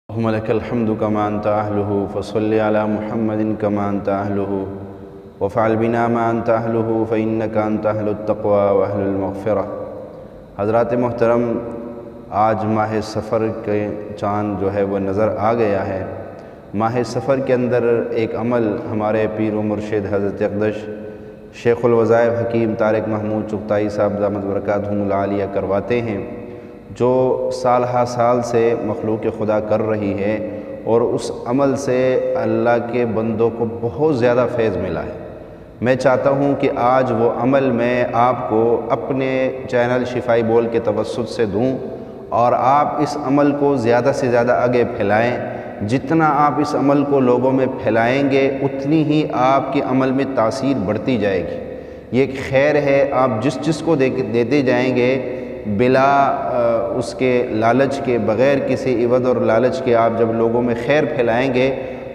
اللهم لك الحمد كما أنت أهله فصل على محمد كما أنت أهله وفعل بنا ما أنت أهله فإنك أنت أهل التقوى وأهل المغفرة۔ حضرات محترم، آج ماہ سفر کے چاند جو ہے وہ نظر آ گیا ہے۔ ماہ سفر کے اندر ایک عمل ہمارے پیر و مرشد حضرت اقدس شیخ الوظائف حکیم طارق محمود چغتائی صاحب دامت برکاتہم العالیہ کرواتے ہیں، جو سال ہا سال سے مخلوق خدا کر رہی ہے، اور اس عمل سے اللہ کے بندوں کو بہت زیادہ فیض ملا ہے۔ میں چاہتا ہوں کہ آج وہ عمل میں آپ کو اپنے چینل شفائی بول کے توسط سے دوں، اور آپ اس عمل کو زیادہ سے زیادہ آگے پھیلائیں۔ جتنا آپ اس عمل کو لوگوں میں پھیلائیں گے، اتنی ہی آپ کے عمل میں تاثیر بڑھتی جائے گی۔ یہ ایک خیر ہے، آپ جس کو دیتے جائیں گے بلا اس کے لالچ کے، بغیر کسی عوض اور لالچ کے، آپ جب لوگوں میں خیر پھیلائیں گے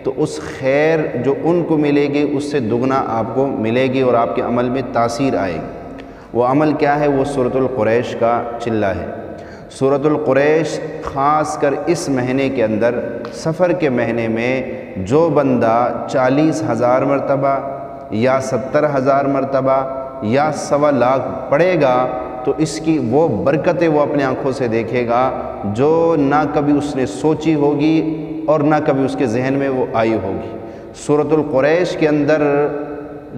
تو اس خیر جو ان کو ملے گی اس سے دگنا آپ کو ملے گی، اور آپ کے عمل میں تاثیر آئے گی۔ وہ عمل کیا ہے؟ وہ سورۃ القریش کا چلہ ہے۔ سورۃ القریش خاص کر اس مہینے کے اندر، سفر کے مہینے میں، جو بندہ 40,000 مرتبہ یا 70,000 مرتبہ یا 1.25 پڑھے گا تو اس کی وہ برکتیں وہ اپنے آنکھوں سے دیکھے گا جو نہ کبھی اس نے سوچی ہوگی اور نہ کبھی اس کے ذہن میں وہ آئی ہوگی۔ سورۃ القریش کے اندر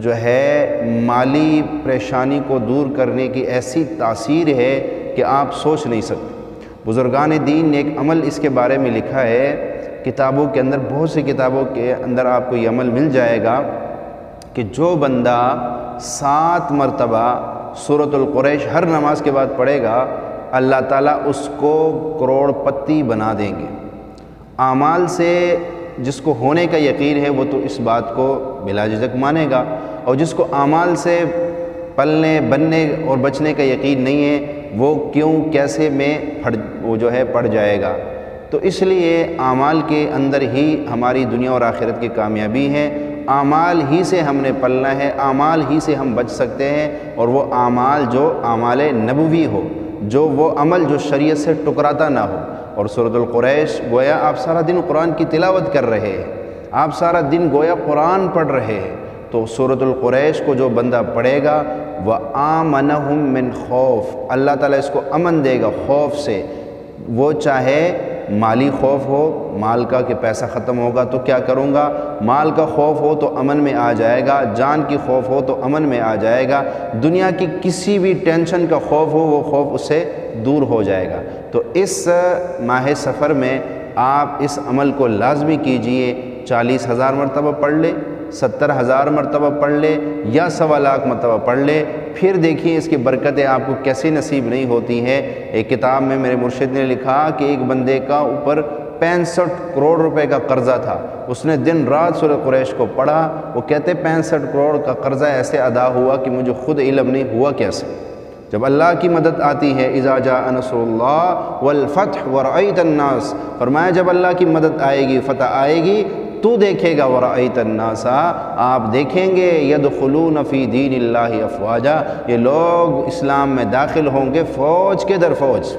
جو ہے مالی پریشانی کو دور کرنے کی ایسی تاثیر ہے کہ آپ سوچ نہیں سکتے۔ بزرگان دین نے ایک عمل اس کے بارے میں لکھا ہے، کتابوں کے اندر، بہت سی کتابوں کے اندر آپ کو یہ عمل مل جائے گا کہ جو بندہ 7 مرتبہ سورۃ القریش ہر نماز کے بعد پڑھے گا، اللہ تعالیٰ اس کو کروڑ پتی بنا دیں گے۔ اعمال سے جس کو ہونے کا یقین ہے وہ تو اس بات کو بلا جھجک مانے گا، اور جس کو اعمال سے پلنے بننے اور بچنے کا یقین نہیں ہے وہ کیوں کیسے میں وہ جو ہے پڑ جائے گا۔ تو اس لیے اعمال کے اندر ہی ہماری دنیا اور آخرت کی کامیابی ہے، اعمال ہی سے ہم نے پلنا ہے، اعمال ہی سے ہم بچ سکتے ہیں، اور وہ اعمال جو اعمال نبوی ہو، جو وہ عمل جو شریعت سے ٹکراتا نہ ہو۔ اور سورۃ القریش گویا آپ سارا دن قرآن کی تلاوت کر رہے ہیں، آپ سارا دن گویا قرآن پڑھ رہے ہیں، تو سورۃ القریش کو جو بندہ پڑھے گا وَآمَنَهُم مِّن خوف، اللہ تعالیٰ اس کو امن دے گا خوف سے۔ وہ چاہے مالی خوف ہو، مال کا کہ پیسہ ختم ہوگا تو کیا کروں گا، مال کا خوف ہو تو امن میں آ جائے گا، جان کی خوف ہو تو امن میں آ جائے گا، دنیا کی کسی بھی ٹینشن کا خوف ہو وہ خوف اس سے دور ہو جائے گا۔ تو اس ماہ سفر میں آپ اس عمل کو لازمی کیجئے، 40,000 مرتبہ پڑھ لے، 70,000 مرتبہ پڑھ لے یا 1.25 مرتبہ پڑھ لے، پھر دیکھیے اس کی برکتیں آپ کو کیسے نصیب نہیں ہوتی ہیں۔ ایک کتاب میں میرے مرشد نے لکھا کہ ایک بندے کا اوپر 65 کروڑ روپے کا قرضہ تھا، اس نے دن رات سورۃ قریش کو پڑھا، وہ کہتے 65 کروڑ کا قرضہ ایسے ادا ہوا کہ مجھے خود علم نہیں ہوا کیسے۔ جب اللہ کی مدد آتی ہے، اذا جاء نصر اللہ والفتح ورأیت الناس، فرمایا جب اللہ کی مدد آئے گی، فتح آئے گی، تو دیکھے گا ورأیت الناس، آپ دیکھیں گے یدخلون فی دین اللہ افواجا، یہ لوگ اسلام میں داخل ہوں گے فوج کے در فوج۔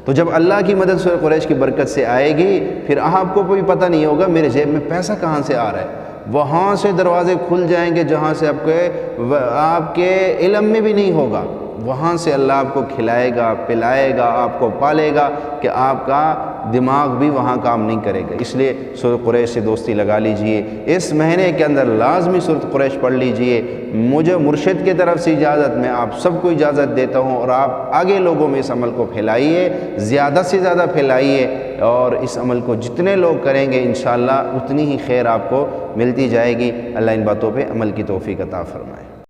تو جب اللہ کی مدد سورۃ قریش کی برکت سے آئے گی، پھر آپ کو کوئی پتہ نہیں ہوگا میرے جیب میں پیسہ کہاں سے آ رہا ہے، وہاں سے دروازے کھل جائیں گے جہاں سے آپ کے علم میں بھی نہیں ہوگا، وہاں سے اللہ آپ کو کھلائے گا، پلائے گا، آپ کو پالے گا کہ آپ کا دماغ بھی وہاں کام نہیں کرے گا۔ اس لیے سورۃ قریش سے دوستی لگا لیجئے، اس مہینے کے اندر لازمی سورۃ قریش پڑھ لیجئے۔ مجھے مرشد کی طرف سے اجازت، میں آپ سب کو اجازت دیتا ہوں، اور آپ آگے لوگوں میں اس عمل کو پھیلائیے، زیادہ سے زیادہ پھیلائیے، اور اس عمل کو جتنے لوگ کریں گے انشاءاللہ اتنی ہی خیر آپ کو ملتی جائے گی۔ اللہ ان باتوں پہ عمل کی توفیق عطا فرمائے۔